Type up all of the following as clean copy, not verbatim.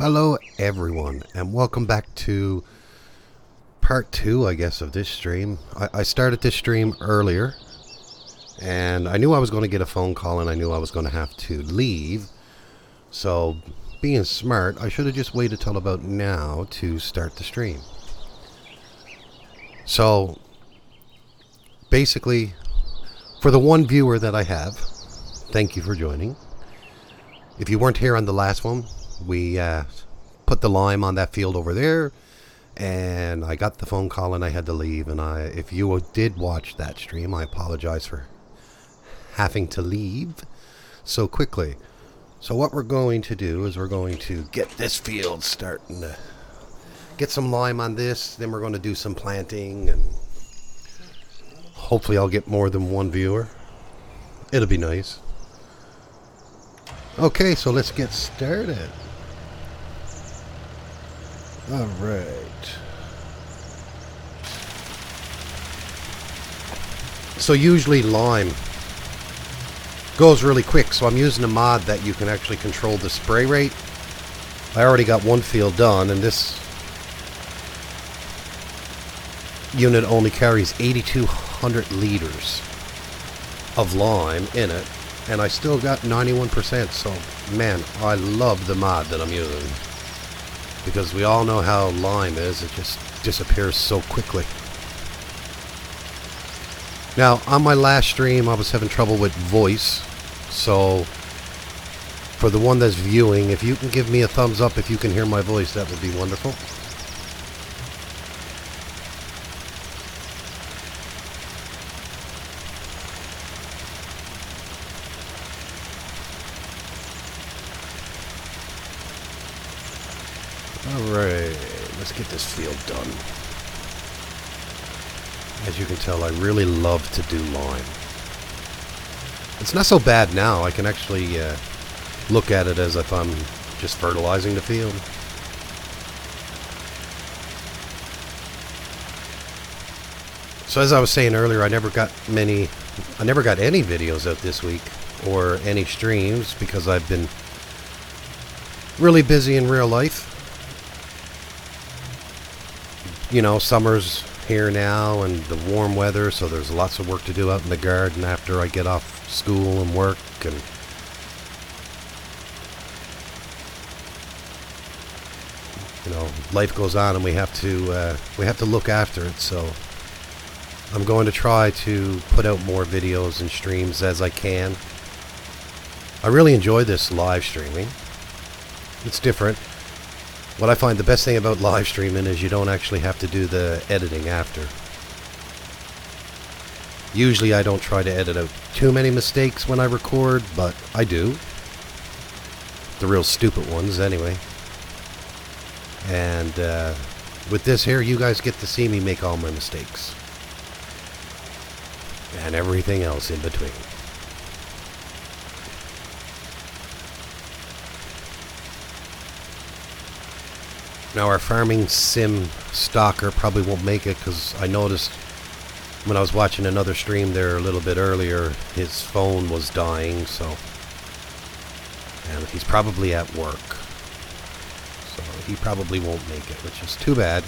Hello everyone, and welcome back to part 2, I guess, of this stream. I started this stream earlier, and I knew I was going to get a phone call and I knew I was going to have to leave. So, being smart, I should have just waited till about now to start the stream. So, basically, for the one viewer that I have, thank you for joining. If you weren't here on the last one, we put the lime on that field over there, and I got the phone call and I had to leave. And if you did watch that stream, I apologize for having to leave so quickly. So what we're going to do is we're going to get this field starting to get some lime on this. Then we're going to do some planting, and hopefully I'll get more than one viewer. It'll be nice. Okay, so let's get started. All right. So usually lime goes really quick, so I'm using a mod that you can actually control the spray rate. I already got one field done, and this unit only carries 8,200 liters of lime in it, and I still got 91%. So man, I love the mod that I'm using, because we all know how lime is. It just disappears so quickly. Now, on my last stream, I was having trouble with voice. So, for the one that's viewing, if you can give me a thumbs up if you can hear my voice, that would be wonderful. Alright, let's get this field done. As you can tell, I really love to do lime. It's not so bad now. I can actually look at it as if I'm just fertilizing the field. So as I was saying earlier, I never got any videos out this week, or any streams, because I've been really busy in real life. You know, summer's here now and the warm weather, so there's lots of work to do out in the garden after I get off school and work. And you know, life goes on, and we have to look after it. So I'm going to try to put out more videos and streams as I can. I really enjoy this live streaming. It's different. What I find the best thing about live streaming is you don't actually have to do the editing after. Usually I don't try to edit out too many mistakes when I record, but I do. The real stupid ones, anyway. And with this here, you guys get to see me make all my mistakes. And everything else in between. Now our farming sim stalker probably won't make it, because I noticed when I was watching another stream there a little bit earlier, his phone was dying, so, and he's probably at work, so he probably won't make it, which is too bad.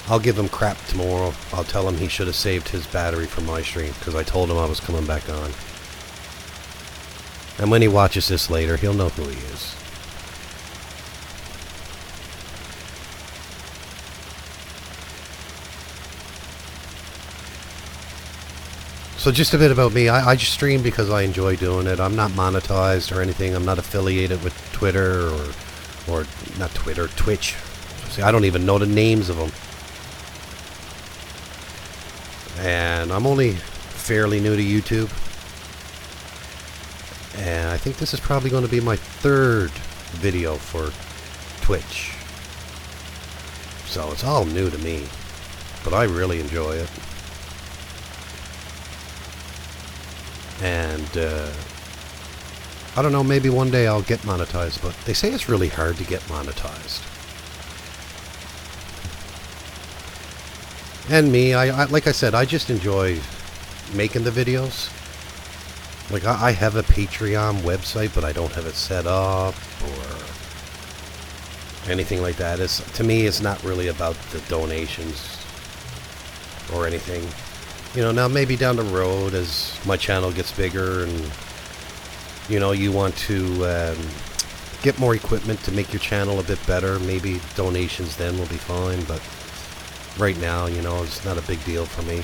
I'll give him crap tomorrow. I'll tell him he should have saved his battery for my stream, because I told him I was coming back on. And when he watches this later, he'll know who he is. So just a bit about me. I just stream because I enjoy doing it. I'm not monetized or anything. I'm not affiliated with Twitter or not Twitter, Twitch. See, I don't even know the names of them. And I'm only fairly new to YouTube. And I think this is probably going to be my third video for Twitch. So it's all new to me. But I really enjoy it. And I don't know, maybe one day I'll get monetized, but they say it's really hard to get monetized. And me, I like I said, I just enjoy making the videos. Like, I have a Patreon website, but I don't have it set up or anything like that. To me, it's not really about the donations or anything. Now maybe down the road as my channel gets bigger and, you want to get more equipment to make your channel a bit better, maybe donations then will be fine, but right now, it's not a big deal for me.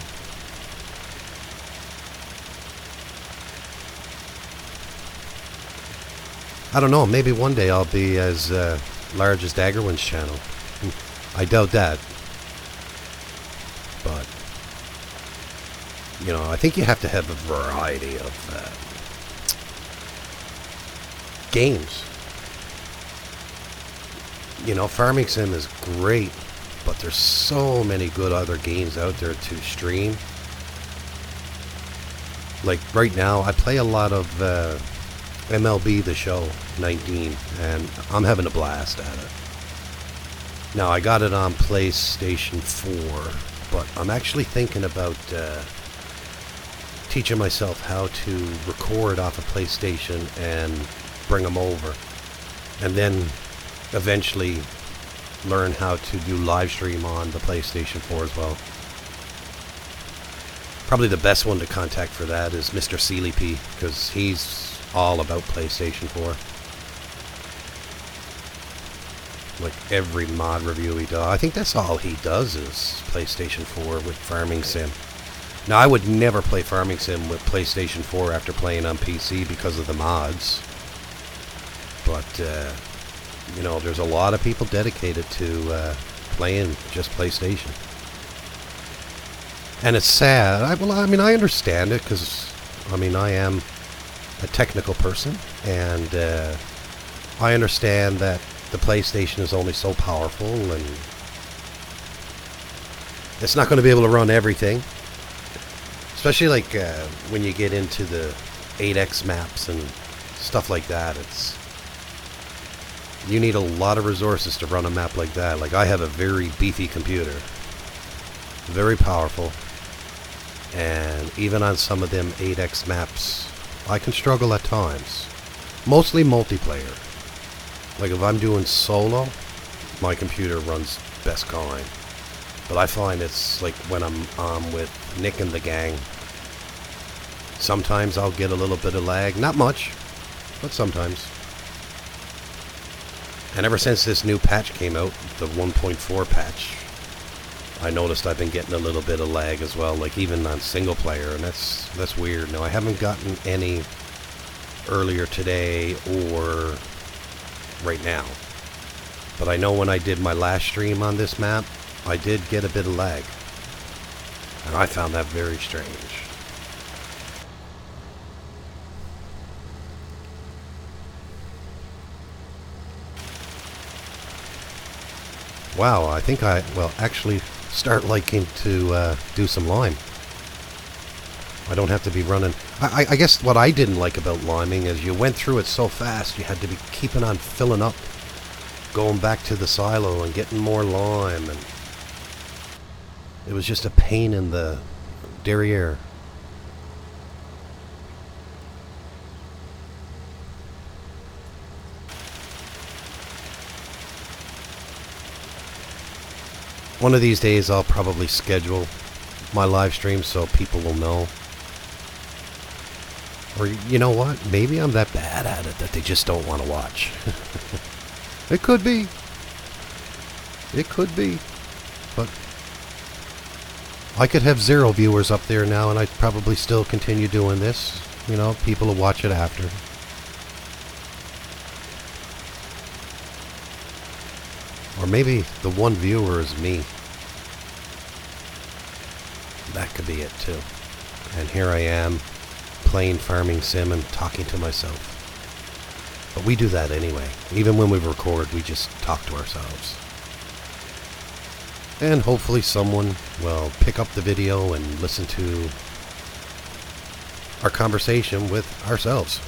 I don't know, maybe one day I'll be as large as Daggerwin's channel. I doubt that. But, I think you have to have a variety of games. Farming Sim is great, but there's so many good other games out there to stream. Like, right now, I play a lot of MLB The Show 19, and I'm having a blast at it. Now, I got it on PlayStation 4, but I'm actually thinking about teaching myself how to record off a PlayStation and bring them over, and then eventually learn how to do live stream on the PlayStation 4 as well. Probably the best one to contact for that is Mr. CeelyP, because he's all about PlayStation 4. Like every mod review he does, I think that's all he does is PlayStation 4 with Farming Sim. Now, I would never play Farming Sim with PlayStation 4 after playing on PC because of the mods. But, there's a lot of people dedicated to playing just PlayStation. And it's sad. I understand it because, I am a technical person. And I understand that the PlayStation is only so powerful and it's not going to be able to run everything. Especially like when you get into the 8X maps and stuff like that. You need a lot of resources to run a map like that. Like, I have a very beefy computer. Very powerful. And even on some of them 8X maps, I can struggle at times. Mostly multiplayer. Like, if I'm doing solo, my computer runs best kind. But I find it's like when I'm with Nick and the gang, sometimes I'll get a little bit of lag. Not much, but sometimes. And ever since this new patch came out, the 1.4 patch, I noticed I've been getting a little bit of lag as well, like even on single player, and that's weird. Now, I haven't gotten any earlier today or right now. But I know when I did my last stream on this map, I did get a bit of lag. And I found that very strange. Wow, I think I will actually start liking to do some lime. I don't have to be running. I guess what I didn't like about liming is you went through it so fast, you had to be keeping on filling up, going back to the silo and getting more lime, and it was just a pain in the derriere. One of these days I'll probably schedule my live stream so people will know. Or, you know what? Maybe I'm that bad at it that they just don't want to watch. It could be. It could be. But I could have 0 viewers up there now and I'd probably still continue doing this. People will watch it after. Or maybe the one viewer is me. That could be it too. And here I am, playing Farming Sim and talking to myself. But we do that anyway. Even when we record, we just talk to ourselves. And hopefully someone will pick up the video and listen to our conversation with ourselves.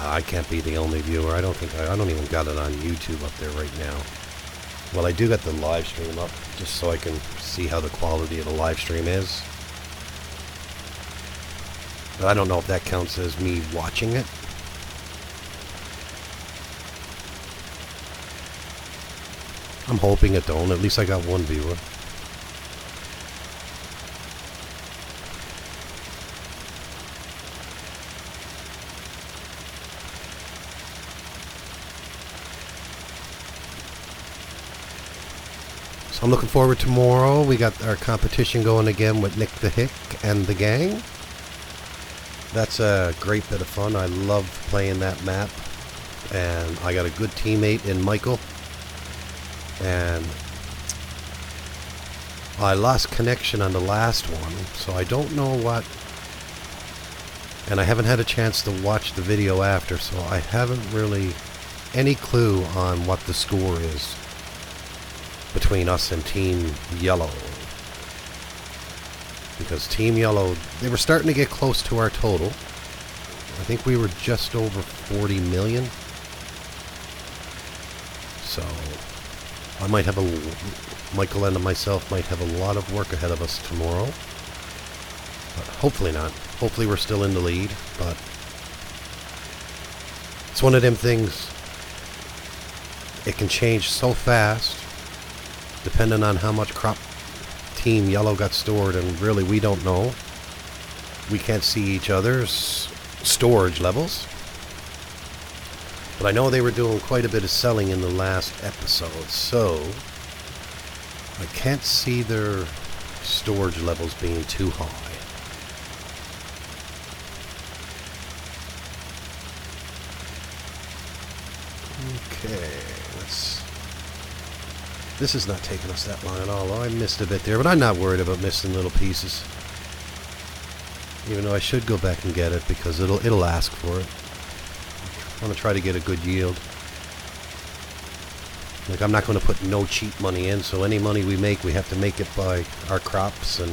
I can't be the only viewer. I don't even got it on YouTube up there right now. Well, I do got the live stream up just so I can see how the quality of the live stream is. But I don't know if that counts as me watching it. I'm hoping it don't. At least I got one viewer. So I'm looking forward to tomorrow. We got our competition going again with Nick the Hick and the gang. That's a great bit of fun. I love playing that map. And I got a good teammate in Michael. And I lost connection on the last one, so I don't know what. And I haven't had a chance to watch the video after, so I haven't really any clue on what the score is between us and Team Yellow. Because Team Yellow, they were starting to get close to our total. I think we were just over 40 million. So I might have Michael and myself might have a lot of work ahead of us tomorrow. But hopefully not. Hopefully we're still in the lead, but it's one of them things. It can change so fast depending on how much crop Team Yellow got stored, and really we don't know. We can't see each other's storage levels. But I know they were doing quite a bit of selling in the last episode, so I can't see their storage levels being too high. Okay, this is not taking us that long at all. I missed a bit there, but I'm not worried about missing little pieces. Even though I should go back and get it because it'll ask for it. I want to try to get a good yield. Like, I'm not going to put no cheap money in, so any money we make, we have to make it by our crops and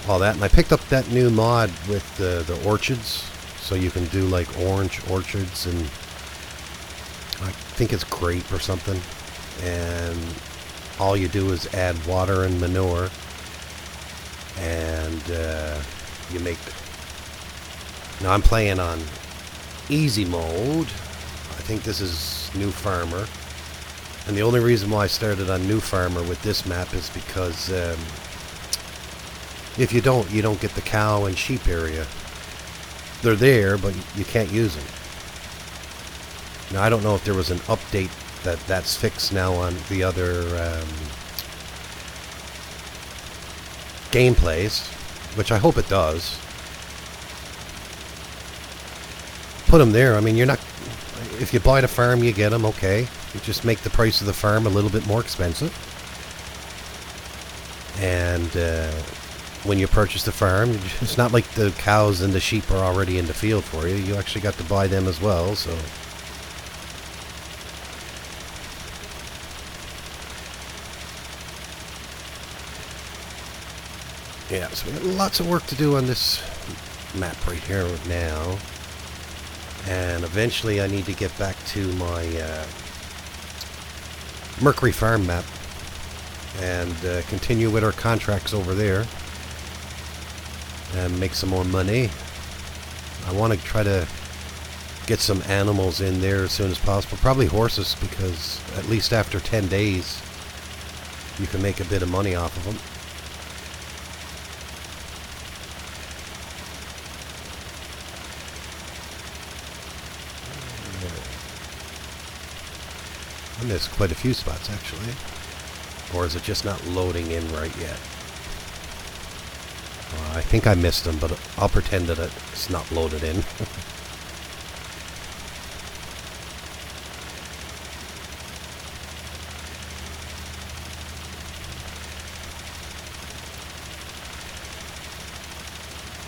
all that. And I picked up that new mod with the orchards, so you can do like orange orchards, and I think it's grape or something. And all you do is add water and manure, and you make. Now I'm playing on easy mode. I think this is New Farmer, and the only reason why I started on New Farmer with this map is because if you don't get the cow and sheep area. They're there, but you can't use them. Now I don't know if there was an update that's fixed now on the other gameplays, which I hope it does. Put them there. I mean, you're not. If you buy the farm, you get them. Okay, you just make the price of the farm a little bit more expensive. And when you purchase the farm, it's not like the cows and the sheep are already in the field for you. You actually got to buy them as well. So. Yeah, so we got lots of work to do on this map right here now. And eventually I need to get back to my Mercury Farm map and continue with our contracts over there and make some more money. I want to try to get some animals in there as soon as possible. Probably horses, because at least after 10 days you can make a bit of money off of them. I missed quite a few spots, actually. Or is it just not loading in right yet? I think I missed them, but I'll pretend that it's not loaded in.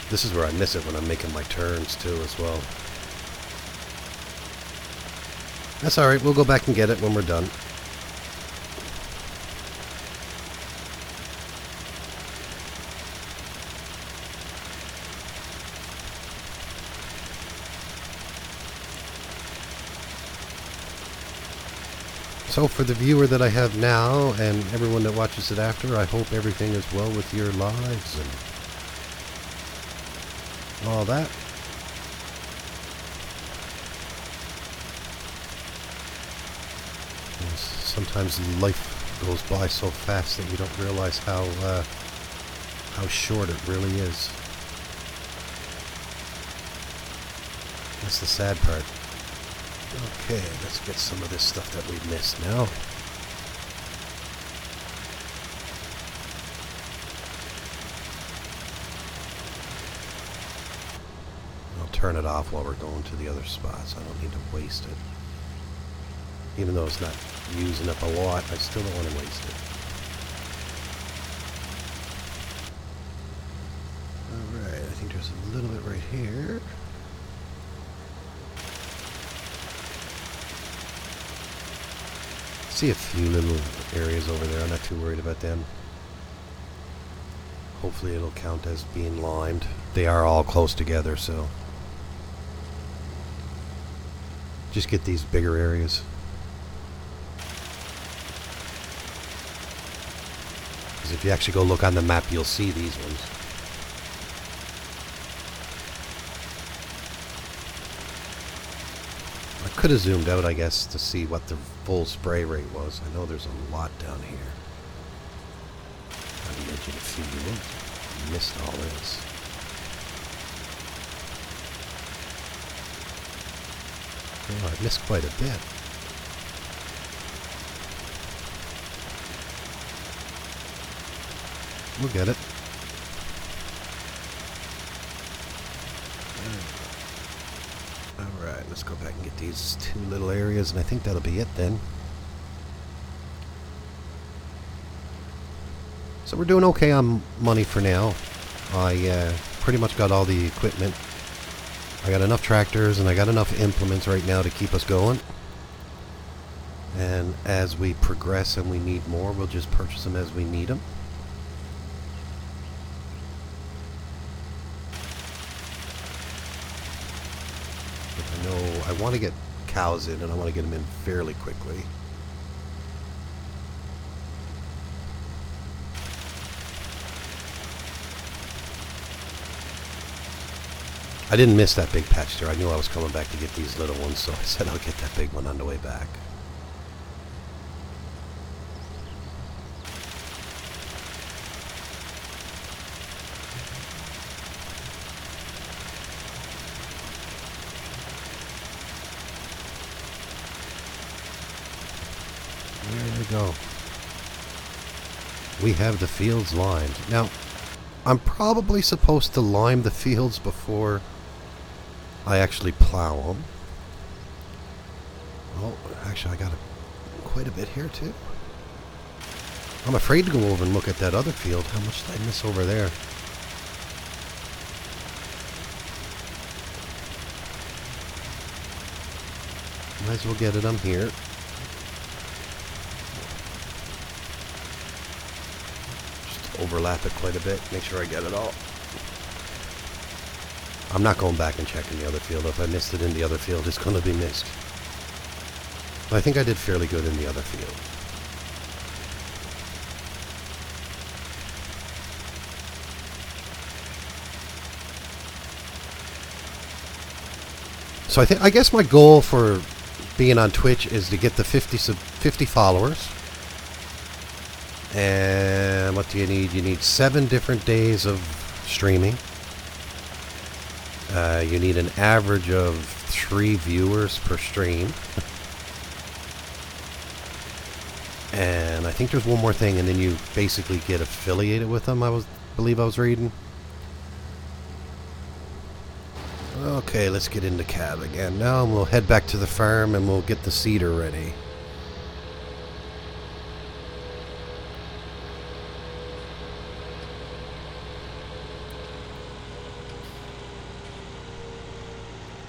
This is where I miss it when I'm making my turns, too, as well. That's alright, we'll go back and get it when we're done. So for the viewer that I have now and everyone that watches it after, I hope everything is well with your lives and all that. And sometimes life goes by so fast that you don't realize how short it really is. That's the sad part. Okay, let's get some of this stuff that we've missed now. I'll turn it off while we're going to the other spots. I don't need to waste it. Even though it's not using up a lot, I still don't want to waste it. Alright, I think there's a little bit right here. See a few little areas over there. I'm not too worried about them. Hopefully it'll count as being limed. They are all close together, so just get these bigger areas. Because if you actually go look on the map, you'll see these ones. I could have zoomed out, I guess, to see what the full spray rate was. I know there's a lot down here. On the edge of the field. I missed all this. Oh, I missed quite a bit. We'll get it. Alright, let's go back and get these two little areas, and I think that'll be it then. So we're doing okay on money for now. I pretty much got all the equipment. I got enough tractors and I got enough implements right now to keep us going. And as we progress and we need more, we'll just purchase them as we need them. I want to get cows in, and I want to get them in fairly quickly. I didn't miss that big patch there. I knew I was coming back to get these little ones, so I said I'll get that big one on the way back. There we go. We have the fields lined. Now, I'm probably supposed to lime the fields before I actually plow them. Oh, actually I got quite a bit here too. I'm afraid to go over and look at that other field. How much did I miss over there? Might as well get it. I'm here. Just overlap it quite a bit. Make sure I get it all. I'm not going back and checking the other field. If I missed it in the other field, it's going to be missed. I think I did fairly good in the other field. So I guess my goal for being on Twitch is to get the 50 followers. And what do you need? You need 7 different days of streaming. You need an average of 3 viewers per stream. And I think there's one more thing, and then you basically get affiliated with them, believe I was reading. Okay, let's get into cab again. Now we'll head back to the farm and we'll get the seeder ready.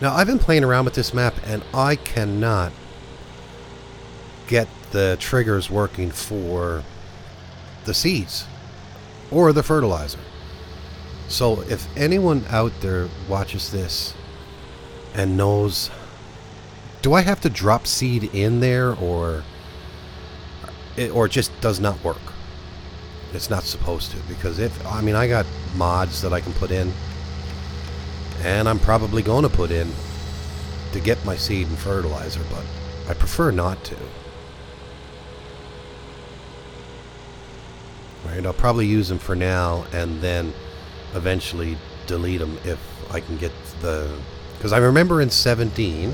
Now, I've been playing around with this map, and I cannot get the triggers working for the seeds or the fertilizer. So, if anyone out there watches this and knows, do I have to drop seed in there, or or it just does not work. It's not supposed to, because I got mods that I can put in, and I'm probably going to put in to get my seed and fertilizer, but I prefer not to. Right, I'll probably use them for now and then eventually delete them if I can get because I remember in 17,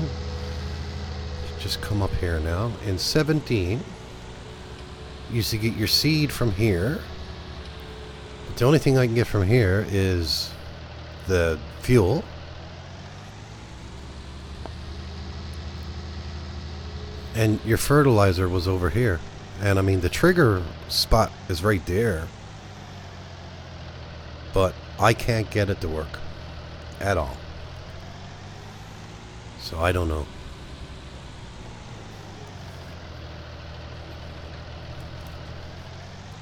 just come up here now, in 17 you used to get your seed from here, but the only thing I can get from here is the fuel, and your fertilizer was over here. And I mean, the trigger spot is right there, but I can't get it to work at all. So I don't know.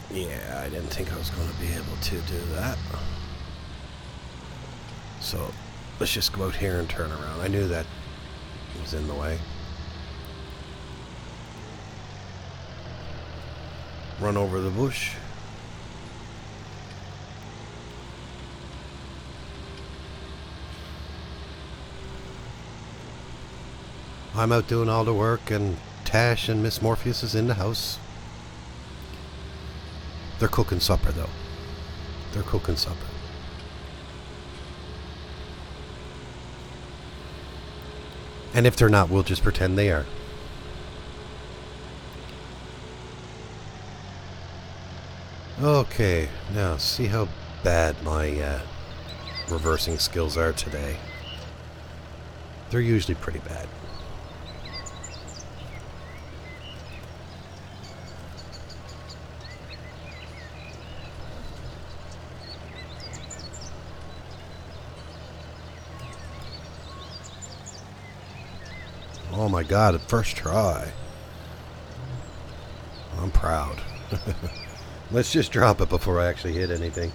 Yeah, I didn't think I was going to be able to do that. So let's just go out here and turn around. I knew that was in the way. Run over the bush. I'm out doing all the work, and Tash and Miss Morpheus is in the house. They're cooking supper, though. They're cooking supper. And if they're not, we'll just pretend they are. Okay, now see how bad my reversing skills are today. They're usually pretty bad. Oh my god, first try. I'm proud. Let's just drop it before I actually hit anything.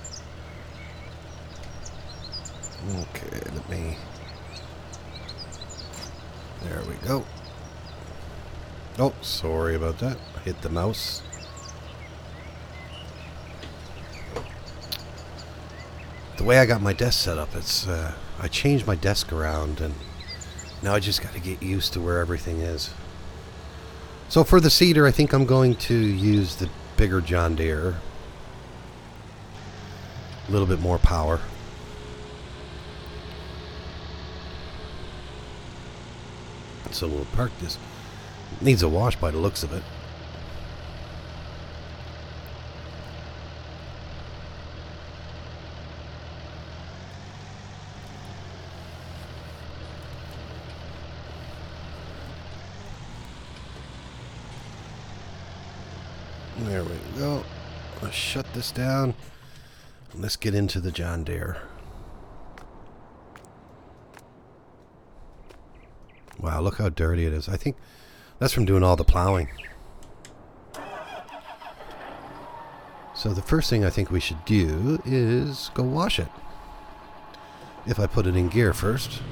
Okay, let me... There we go. Oh, sorry about that. I hit the mouse. The way I got my desk set up, it's... I changed my desk around, and now I just got to get used to where everything is. So for the seeder, I think I'm going to use the bigger John Deere. A little bit more power. So we'll park this. Needs a wash by the looks of it. There we go. Let's shut this down. Let's get into the John Deere. Wow, look how dirty it is. I think that's from doing all the plowing. So the first thing I think we should do is go wash it. If I put it in gear first.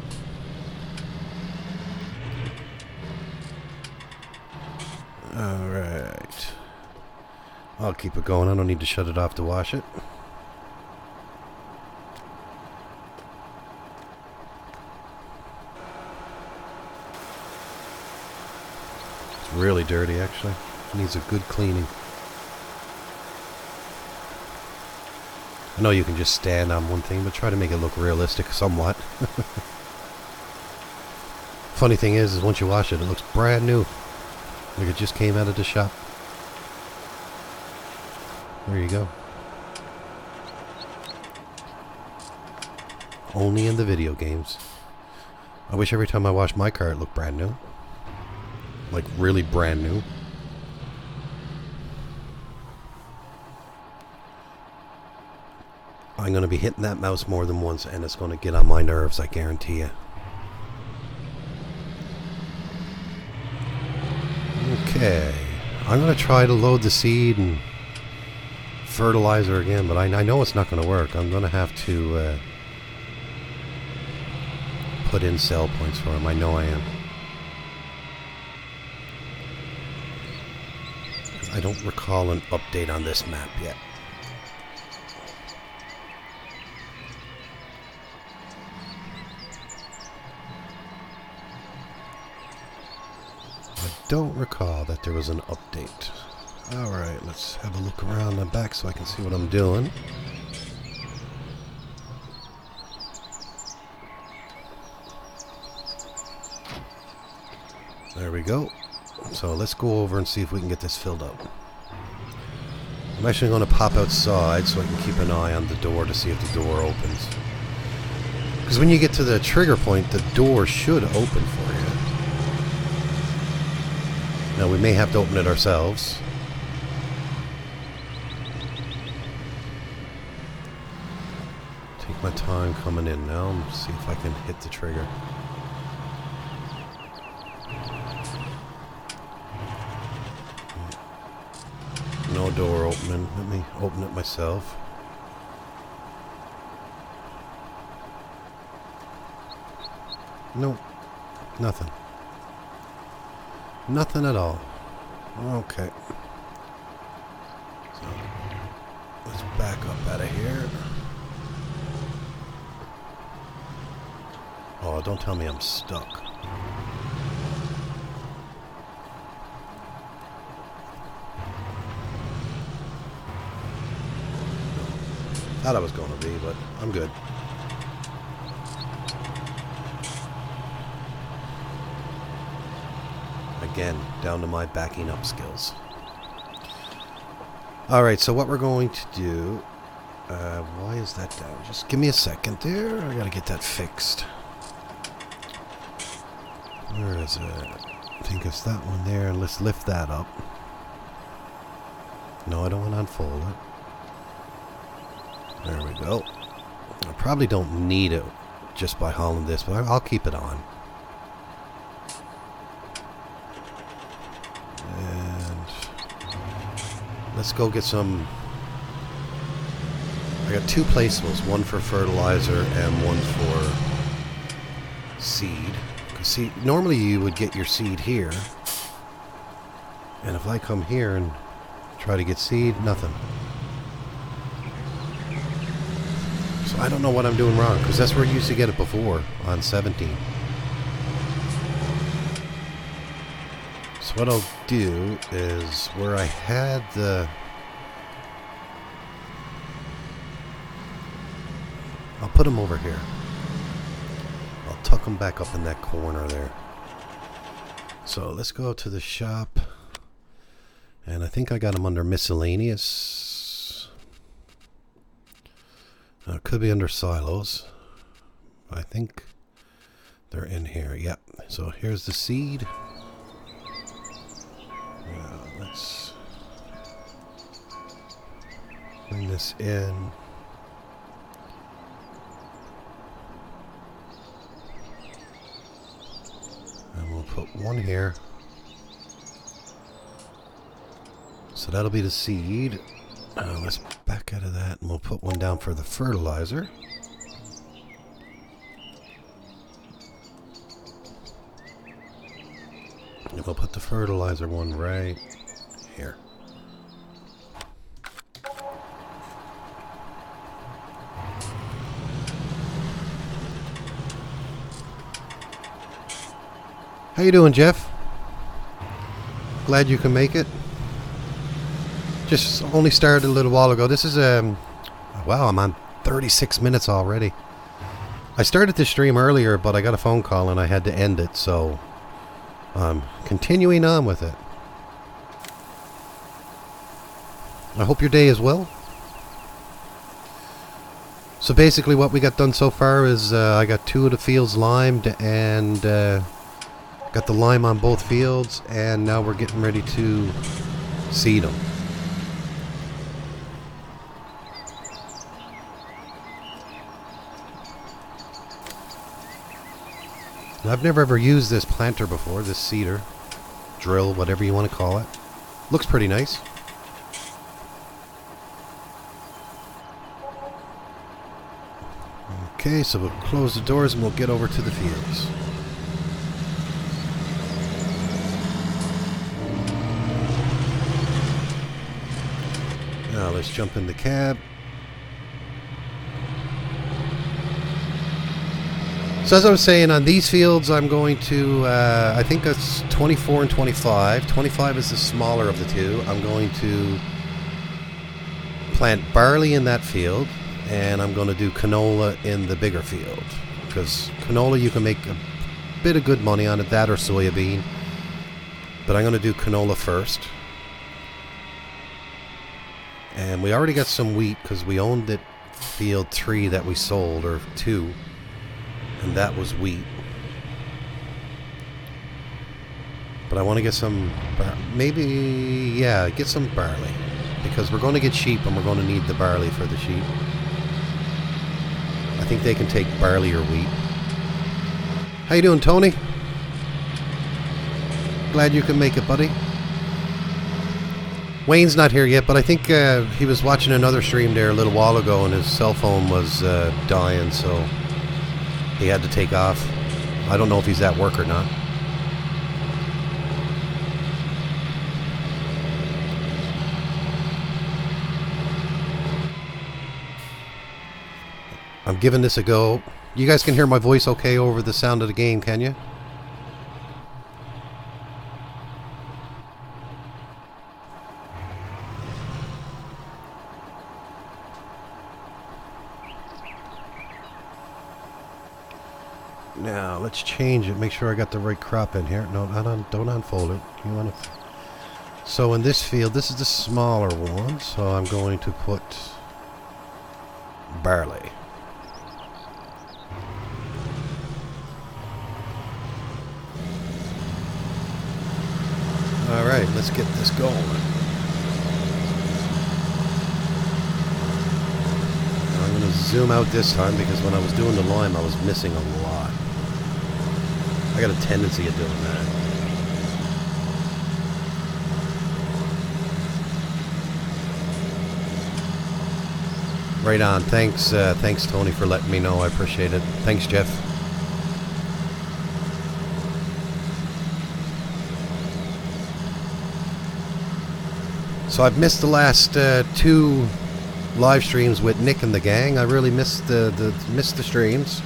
Alright. I'll keep it going. I don't need to shut it off to wash it. It's really dirty, actually. It needs a good cleaning. I know you can just stand on one thing, but try to make it look realistic somewhat. Funny thing is once you wash it, it looks brand new. Like it just came out of the shop. There you go. Only in the video games. I wish every time I wash my car it looked brand new. Like really brand new. I'm going to be hitting that mouse more than once and it's going to get on my nerves, I guarantee you. Okay. I'm going to try to load the seed and fertilizer again, but I know it's not going to work. I'm going to have to put in sell points for him. I know I am. I don't recall an update on this map yet. I don't recall that there was an update. Alright, let's have a look around the back so I can see what I'm doing. There we go. So let's go over and see if we can get this filled up. I'm actually going to pop outside so I can keep an eye on the door to see if the door opens. Because when you get to the trigger point, the door should open for you. Now we may have to open it ourselves. Take my time coming in now and see if I can hit the trigger. No door opening. Let me open it myself. Nope. Nothing. Nothing at all. Okay. So, let's back up out of here. Oh, don't tell me I'm stuck. Thought I was going to be, but I'm good. Again, down to my backing up skills. Alright, so what we're going to do... why is that down? Just give me a second there. I gotta get that fixed. Where is it? I think it's that one there. Let's lift that up. No, I don't want to unfold it. There we go. I probably don't need it just by hauling this, but I'll keep it on. And let's go get some... I got two placeables, one for fertilizer and one for seed. Because see, normally you would get your seed here. And if I come here and try to get seed, nothing. So I don't know what I'm doing wrong, because that's where I used to get it before, on 17. So what I'll do is, where I had the... I'll put them over here. I'll tuck them back up in that corner there. So let's go to the shop. And I think I got them under miscellaneous. It could be under silos. I think they're in here. Yep. So here's the seed. Now let's bring this in. And we'll put one here. So that'll be the seed. Let's back out of that and we'll put one down for the fertilizer. And we'll put the fertilizer one right here. How you doing, Jeff? Glad you can make it. Just only started a little while ago. This is wow, I'm on 36 minutes already. I started this stream earlier, but I got a phone call and I had to end it, so I'm continuing on with it. I hope your day is well. So basically what we got done so far is I got 2 of the fields limed and got the lime on both fields, and now we're getting ready to seed them. I've never ever used this planter before, this seeder, drill, whatever you want to call it. Looks pretty nice. Okay, so we'll close the doors and we'll get over to the fields. let's jump in the cab. So as I was saying, on these fields, I'm going to, I think that's 24 and 25. 25 is the smaller of the two. I'm going to plant barley in that field, and I'm going to do canola in the bigger field. Because canola, you can make a bit of good money on it, that or soybean. But I'm going to do canola first. And we already got some wheat because we owned it, field 3 that we sold, or 2. And that was wheat. But I want to get some, get some barley. Because we're going to get sheep and we're going to need the barley for the sheep. I think they can take barley or wheat. How you doing, Tony? Glad you can make it, buddy. Wayne's not here yet, but I think he was watching another stream there a little while ago and his cell phone was dying, so he had to take off. I don't know if he's at work or not. I'm giving this a go. You guys can hear my voice okay over the sound of the game, can you? Now, let's change it. Make sure I got the right crop in here. No, don't unfold it. You want to... So in this field, this is the smaller one. So I'm going to put barley. All right, let's get this going. I'm going to zoom out this time because when I was doing the lime, I was missing a lot. I got a tendency of doing that. Right on. Thanks, thanks, Tony, for letting me know. I appreciate it. Thanks, Jeff. So I've missed the last 2 live streams with Nick and the gang. I really missed the streams.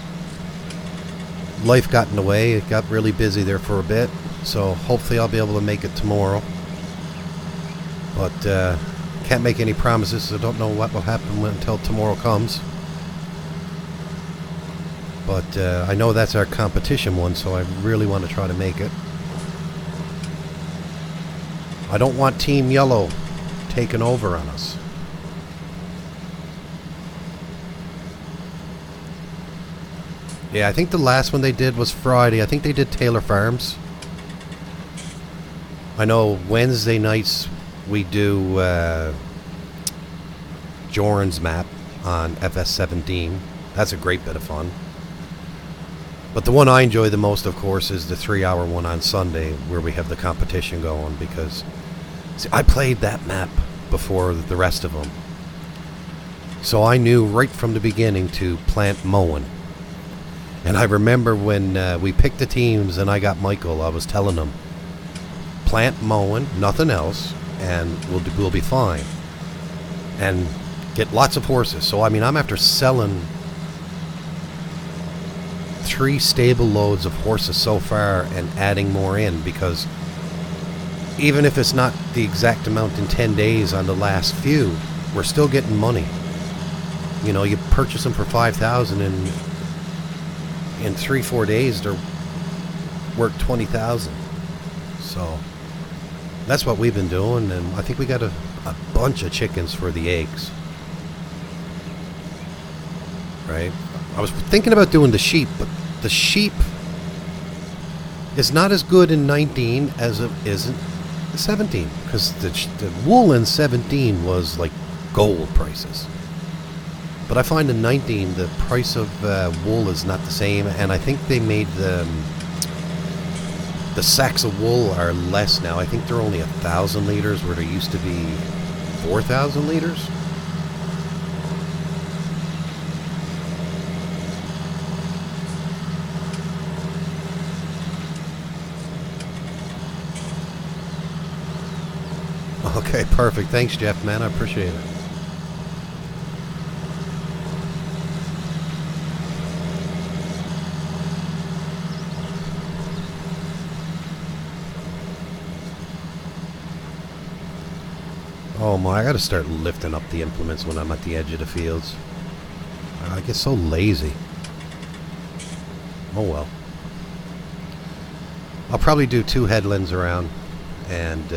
Life got in the way. It got really busy there for a bit. So hopefully I'll be able to make it tomorrow. But can't make any promises. I don't know what will happen until tomorrow comes. But I know that's our competition one, so I really want to try to make it. I don't want Team Yellow taking over on us. Yeah, I think the last one they did was Friday. I think they did Taylor Farms. I know Wednesday nights we do Joran's map on FS17. That's a great bit of fun. But the one I enjoy the most, of course, is the 3-hour one on Sunday where we have the competition going because see, I played that map before the rest of them. So I knew right from the beginning to plant mowing. And I remember when we picked the teams and I got Michael, I was telling him, plant mowing, nothing else, and we'll be fine. And get lots of horses. So, I mean, I'm after selling 3 stable loads of horses so far and adding more in because even if it's not the exact amount in 10 days on the last few, we're still getting money. You know, you purchase them for $5,000 and in 3-4 days they're worth $20,000. So that's what we've been doing, and I think we got a bunch of chickens for the eggs. Right? I was thinking about doing the sheep, but the sheep is not as good in 19 as it is in 17 because the wool in 17 was like gold prices. But I find in 19 the price of wool is not the same, and I think they made the sacks of wool are less now. I think they're only 1,000 liters where there used to be 4,000 liters. Okay, perfect. Thanks, Jeff, man. I appreciate it. Oh my, I gotta start lifting up the implements when I'm at the edge of the fields. I get so lazy. Oh well. I'll probably do 2 headlands around, and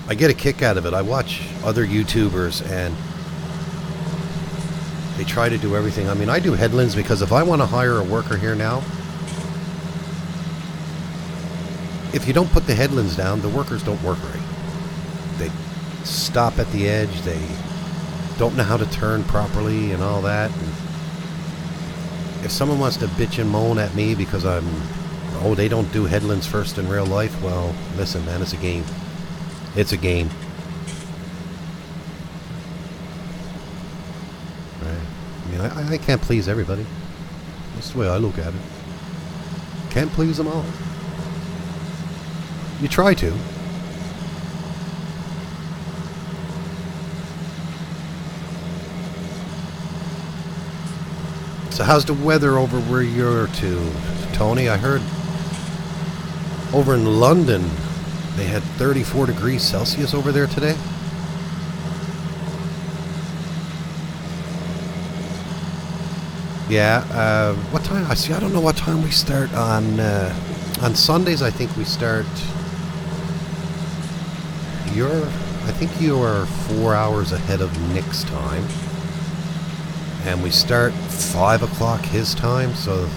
I get a kick out of it. I watch other YouTubers and they try to do everything. I mean, I do headlands because if I want to hire a worker here now, if you don't put the headlands down, the workers don't work right. They stop at the edge, they don't know how to turn properly and all that. And if someone wants to bitch and moan at me because they don't do headlands first in real life, well, listen, man, it's a game. It's a game. Right? I mean, I can't please everybody. That's the way I look at it. Can't please them all. You try to. So how's the weather over where you're to, Tony? I heard over in London they had 34 degrees Celsius over there today. Yeah, what time? I don't know what time we start on Sundays. I think we start. I think you are 4 hours ahead of Nick's time, and we start 5 o'clock his time. So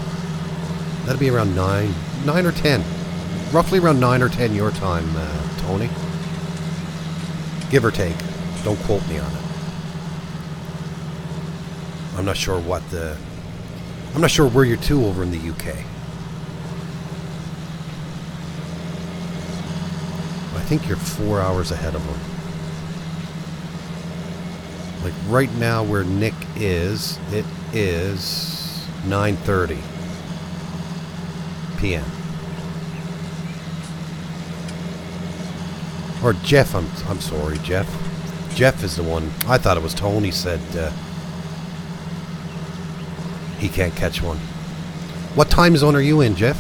that'd be around 9 or 10, roughly around 9 or 10 your time, Tony. Give or take. Don't quote me on it. I'm not sure I'm not sure where you're to over in the UK. I think you're 4 hours ahead of them. Like right now where Nick is, it is 9:30 p.m. Or Jeff, I'm sorry, Jeff. Jeff is the one. I thought it was Tony said he can't catch one. What time zone are you in, Jeff?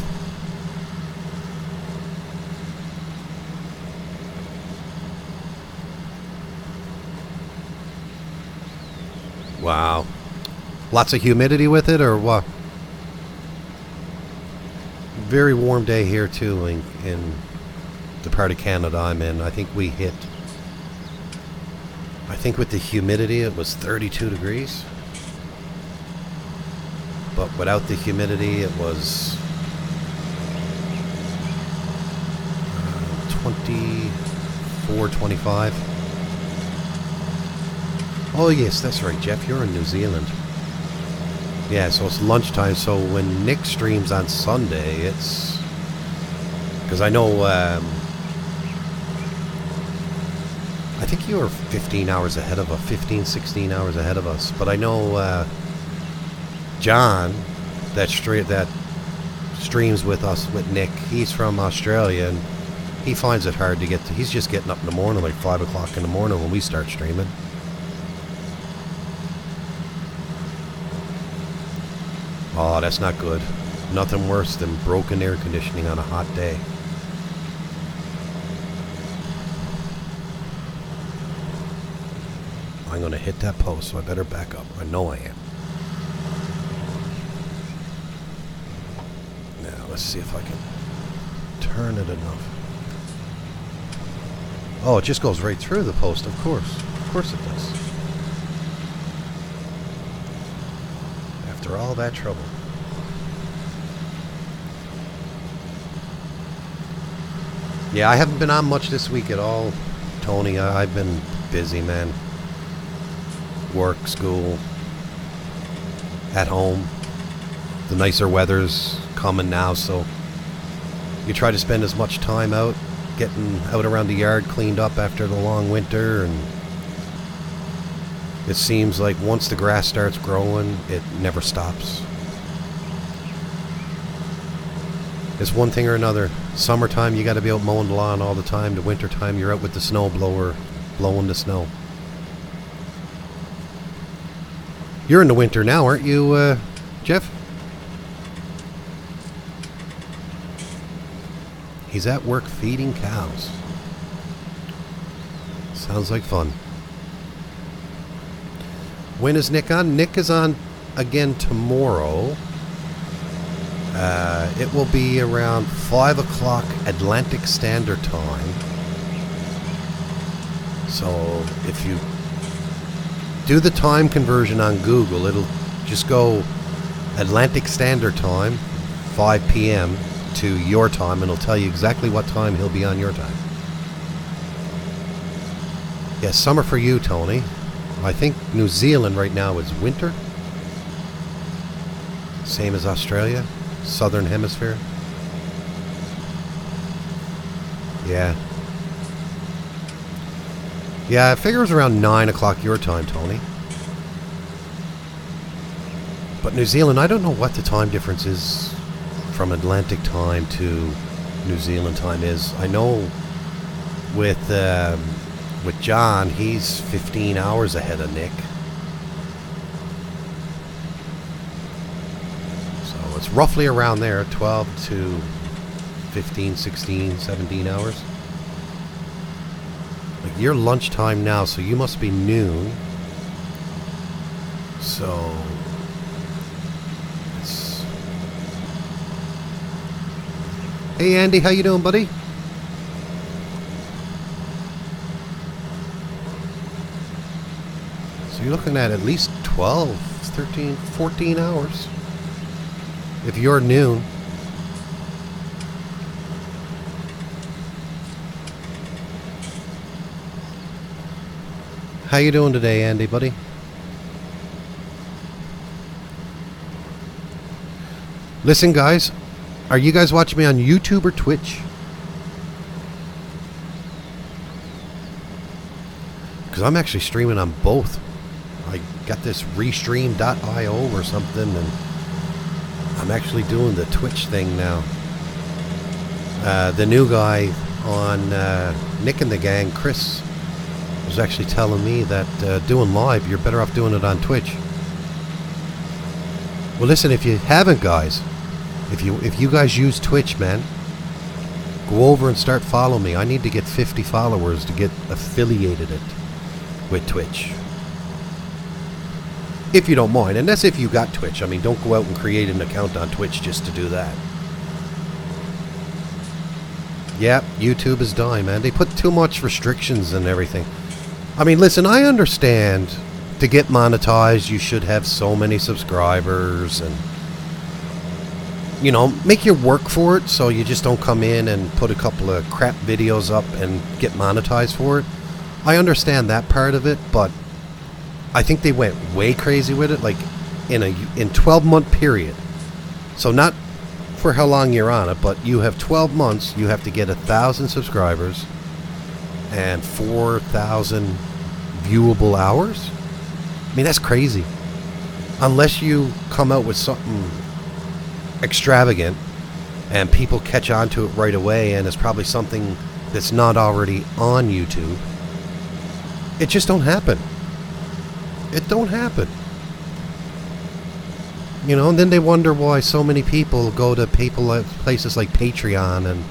Wow. Lots of humidity with it, or what? Very warm day here, too, in the part of Canada I'm in. I think with the humidity, it was 32 degrees. But without the humidity, it was 24, 25. Oh yes, that's right, Jeff, you're in New Zealand. Yeah, so it's lunchtime, so when Nick streams on Sunday, it's... Because I know, I think you are 15 hours ahead of us, 15, 16 hours ahead of us. But I know John, that streams with us, with Nick, he's from Australia, and he finds it hard to get to... He's just getting up in the morning, like 5 o'clock in the morning when we start streaming. Oh, that's not good. Nothing worse than broken air conditioning on a hot day. I'm going to hit that post, so I better back up. I know I am. Now, let's see if I can turn it enough. Oh, it just goes right through the post, of course. Of course it does. After all that trouble. Yeah, I haven't been on much this week at all, Tony. I've been busy, man. Work, school, at home. The nicer weather's coming now, so you try to spend as much time out, getting out around the yard cleaned up after the long winter, and it seems like once the grass starts growing, it never stops. It's one thing or another. Summertime, you got to be out mowing the lawn all the time. The wintertime, you're out with the snow blower blowing the snow. You're in the winter now, aren't you, Jeff? He's at work feeding cows. Sounds like fun. When is Nick on? Nick is on again tomorrow. It will be around 5 o'clock Atlantic Standard Time. So if you do the time conversion on Google, it'll just go Atlantic Standard Time, 5 p.m. to your time, and it'll tell you exactly what time he'll be on your time. Yes, summer for you, Tony. I think New Zealand right now is winter. Same as Australia, Southern Hemisphere. Yeah. Yeah, I figure it was around 9 o'clock your time, Tony. But New Zealand, I don't know what the time difference is from Atlantic time to New Zealand time is. I know with John, he's 15 hours ahead of Nick. So it's roughly around there, 12 to 15, 16, 17 hours. Like your lunchtime now, so you must be noon. So it's... Hey Andy, how you doing, buddy? So you're looking at least 12, 13, 14 hours. If you're noon. How you doing today, Andy, buddy? Listen, guys, are you guys watching me on YouTube or Twitch? Because I'm actually streaming on both. I got this restream.io or something, and I'm actually doing the Twitch thing now. The new guy on Nick and the Gang, Chris, was actually telling me that doing live, you're better off doing it on Twitch. Well, listen, if you haven't, guys, if you guys use Twitch, man, go over and start following me. I need to get 50 followers to get affiliated with Twitch. If you don't mind, and that's if you got Twitch. I mean, don't go out and create an account on Twitch just to do that. Yeah, YouTube is dying, man. They put too much restrictions and everything. I mean, listen, I understand to get monetized, you should have so many subscribers and, you know, make your work for it so you just don't come in and put a couple of crap videos up and get monetized for it. I understand that part of it, but I think they went way crazy with it, like in 12-month period. So not for how long you're on it, but you have 12 months, you have to get 1,000 subscribers and 4,000 viewable hours. I mean, that's crazy. Unless you come out with something extravagant and people catch on to it right away, and it's probably something that's not already on YouTube. It just don't happen. It don't happen. You know, and then they wonder why so many people go to places like Patreon, and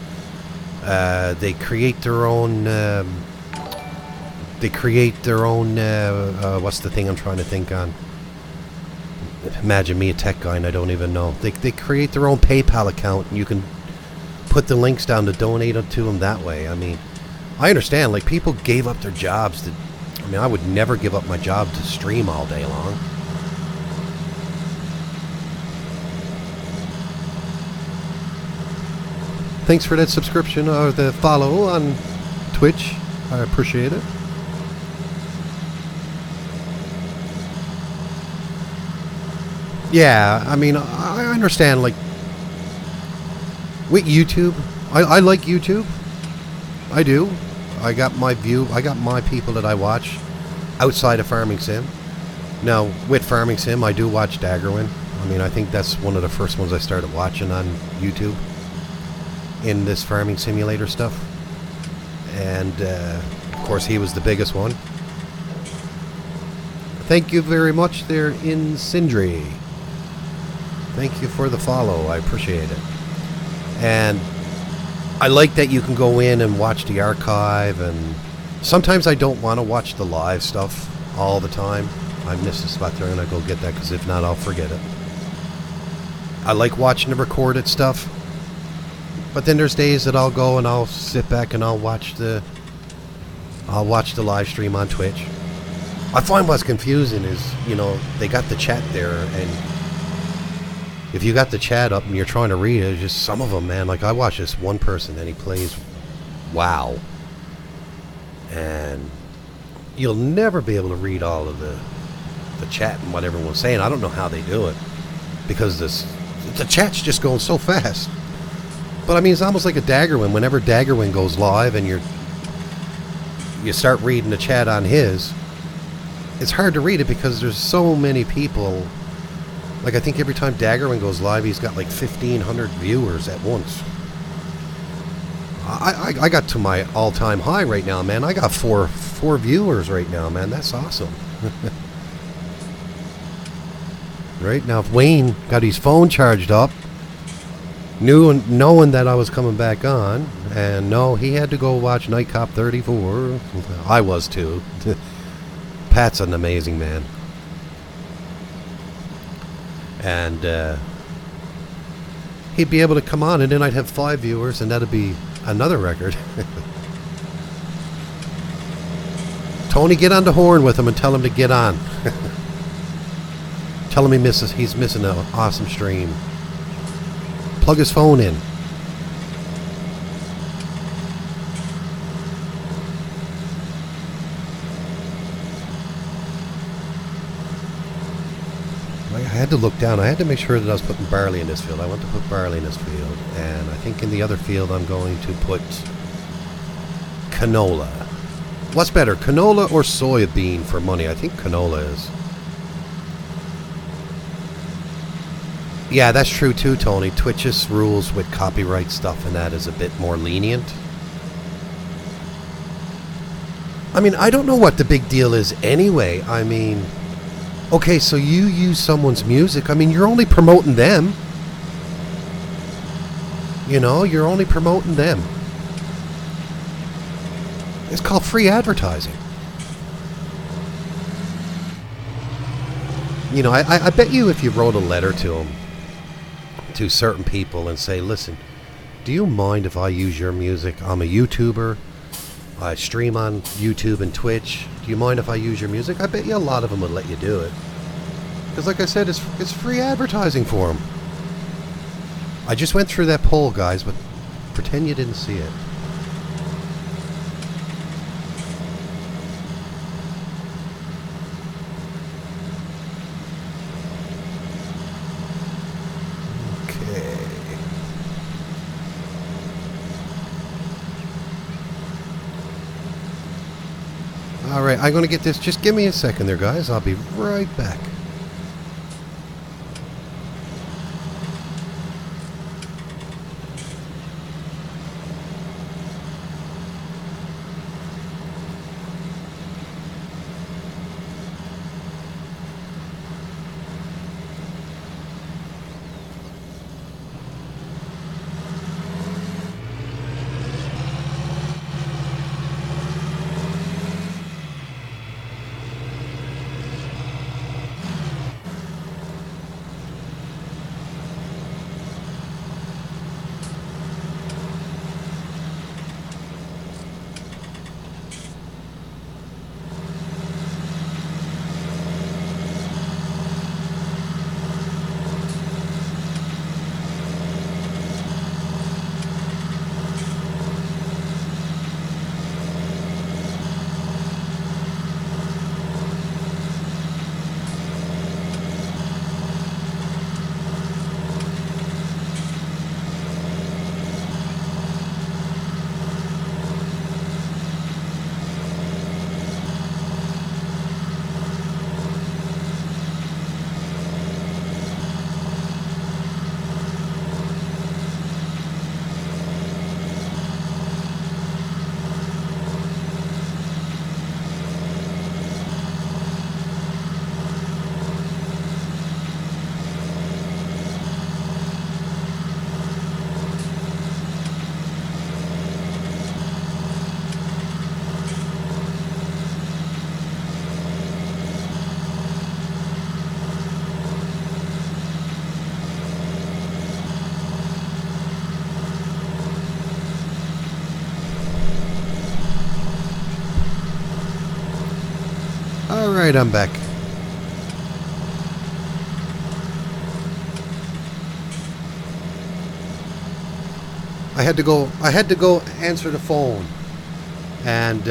they create their own. What's the thing I'm trying to think on? Imagine me, a tech guy, and I don't even know. They create their own PayPal account, and you can put the links down to donate to them that way. I mean, I understand. Like, people gave up their jobs to. I mean, I would never give up my job to stream all day long. Thanks for that subscription or the follow on Twitch. I appreciate it. Yeah, I mean, I understand, like, with YouTube, I like YouTube. I do. I got my people that I watch outside of Farming Sim. Now, with Farming Sim, I do watch Daggerwin. I mean, I think that's one of the first ones I started watching on YouTube in this farming simulator stuff. And, of course, he was the biggest one. Thank you very much there in Sindri. Thank you for the follow. I appreciate it. And I like that you can go in and watch the archive, and sometimes I don't want to watch the live stuff all the time. I miss the spot there, and I go get that, because if not, I'll forget it. I like watching the recorded stuff, but then there's days that I'll go and I'll sit back and I'll watch the live stream on Twitch. I find what's confusing is, they got the chat there, and if you got the chat up and you're trying to read it, just some of them, man. Like, I watch this one person and he plays WoW, and you'll never be able to read all of the chat and what everyone's saying. I don't know how they do it, because the chat's just going so fast. But I mean, it's almost like a Daggerwin. Whenever Daggerwin goes live and you start reading the chat on his, it's hard to read it because there's so many people. Like, I think every time Daggerwin goes live, he's got like 1,500 viewers at once. I got to my all-time high right now, man. I got four viewers right now, man. That's awesome. Right now, if Wayne got his phone charged up, knowing that I was coming back on, and no, he had to go watch Night Cop 34. I was too. Pat's an amazing man. And he'd be able to come on, and then I'd have 5 viewers, and that'd be another record. Tony, get on the horn with him and tell him to get on. Tell him he's missing an awesome stream. Plug his phone in. I had to look down. I had to make sure that I was putting barley in this field. I want to put barley in this field. And I think in the other field I'm going to put canola. What's better, canola or soybean for money? I think canola is. Yeah, that's true too, Tony. Twitch's rules with copyright stuff and that is a bit more lenient. I mean, I don't know what the big deal is anyway. I mean, okay, so you use someone's music. I mean, you're only promoting them. You're only promoting them. It's called free advertising. I bet you if you wrote a letter to them, to certain people, and say, listen, do you mind if I use your music? I'm a YouTuber. I stream on YouTube and Twitch. Do you mind if I use your music? I bet you a lot of them would let you do it. Because like I said, it's free advertising for them. I just went through that poll, guys, but pretend you didn't see it. Alright, I'm going to get this. Just give me a second there, guys. I'll be right back. Alright, I'm back. I had to go answer the phone. And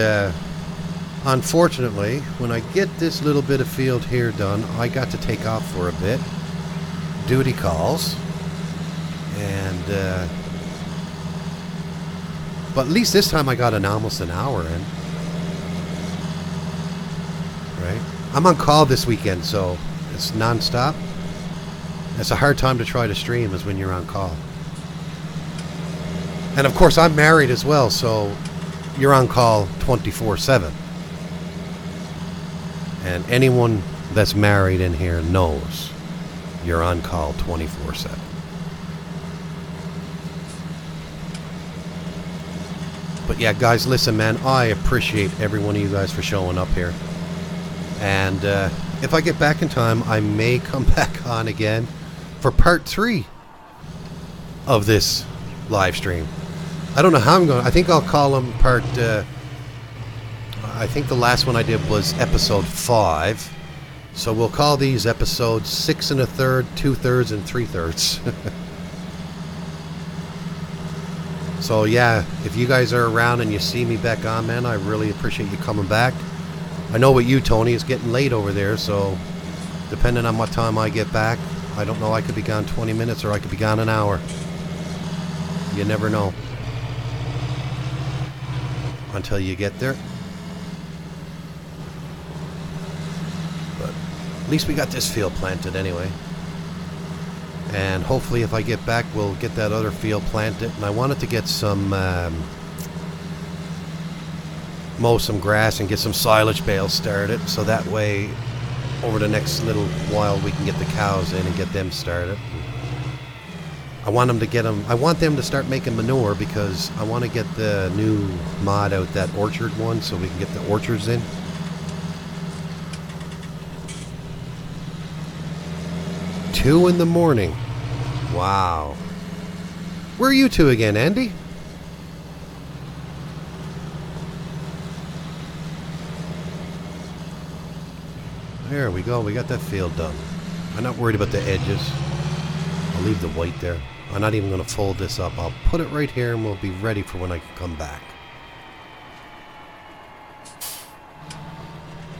unfortunately, when I get this little bit of field here done, I got to take off for a bit. Duty calls. And but at least this time I got almost an hour in. Right? I'm on call this weekend, so it's non-stop. It's a hard time to try to stream is when you're on call. And of course I'm married as well, so you're on call 24/7. And anyone that's married in here knows you're on call 24/7. But yeah, guys, listen, man, I appreciate every one of you guys for showing up here. And if I get back in time, I may come back on again for part 3 of this live stream. I don't know how I'm going. I think I'll call them part... I think the last one I did was episode 5. So we'll call these episodes 6 1/3, 2/3, and 3/3. So yeah, if you guys are around and you see me back on, man, I really appreciate you coming back. I know with you, Tony, it's getting late over there, so depending on what time I get back, I don't know, I could be gone 20 minutes or I could be gone an hour. You never know until you get there. But at least we got this field planted anyway. And hopefully if I get back, we'll get that other field planted. And I wanted to get some, mow some grass and get some silage bales started. So that way, over the next little while, we can get the cows in and get them started. I want them to get them, I want them to start making manure because I want to get the new mod out, that orchard one, so we can get the orchards in. Two in the morning. Wow. Where are you two again, Andy? There we go. We got that field done. I'm not worried about the edges. I'll leave the white there. I'm not even going to fold this up. I'll put it right here and we'll be ready for when I come back.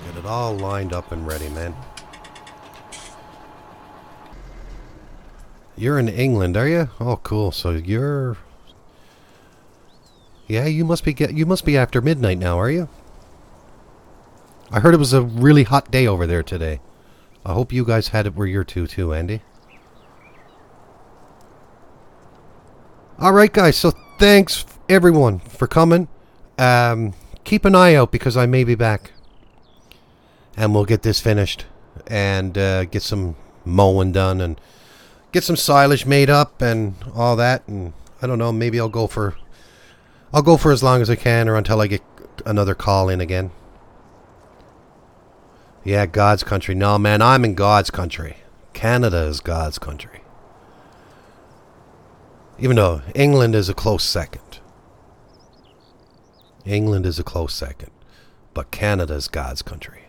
Get it all lined up and ready, man. You're in England, are you? Oh, cool. So you're... Yeah, you must be after midnight now, are you? I heard it was a really hot day over there today. I hope you guys had it where you're too, Andy. Alright, guys. So thanks, everyone, for coming. Keep an eye out because I may be back. And we'll get this finished. And get some mowing done and... get some silage made up and all that, and I don't know, maybe I'll go for as long as I can or until I get another call in again. Yeah, God's country. No, man, I'm in God's country. Canada is God's country. Even though England is a close second. England is a close second. But Canada is God's country.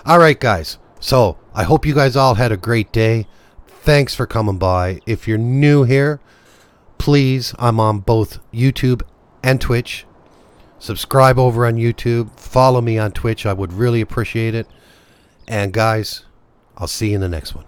Alright, guys. So, I hope you guys all had a great day. Thanks for coming by. If you're new here, please, I'm on both YouTube and Twitch. Subscribe over on YouTube. Follow me on Twitch. I would really appreciate it. And guys, I'll see you in the next one.